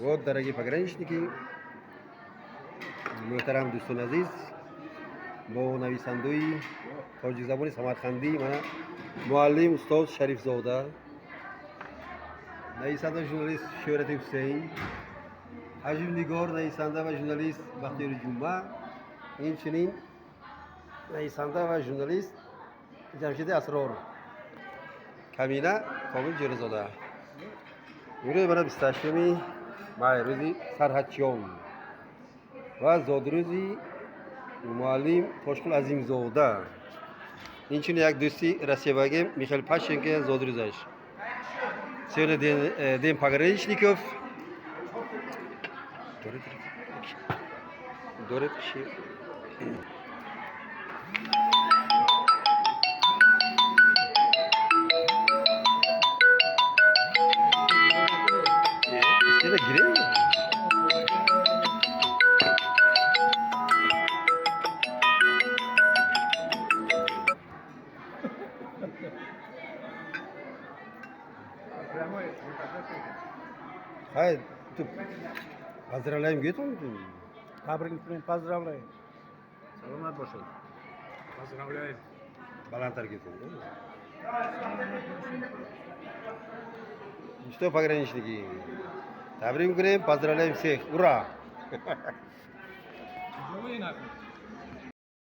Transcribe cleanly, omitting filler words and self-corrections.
Вот, дорогие пограничники, محترم دوستان عزیز، با نویسندوی تاجیک زبان سمرقندی من معلم استاد شریف زاده، نویسنده ژورنالیست شهرت حسین، نگار نویسنده و ژورنالیست بختیار جمعه، همچنین نویسنده و ژورنالیست جمشید اسرار کمینه کامل جیرزاده. امروز من 28 ماه روزی سرحدچیان و زادروزی معلم تاشقل عظیم زاده. اینچنین یک دوستی رسیبگیم میخائیل پاشنکه زادروزش سیون دیم پاگرانیچنیکوف دورت شیر İsteyene gireyim mi? Hayır, tu hazırlayayım götür müsün? Tebrik ederim, поздравляю. Selamat başol. Поздравляю. Balantar götür, değil mi? Что пограничники? Табрик укрем, поздравляем всех. Ура! Живые нахуй.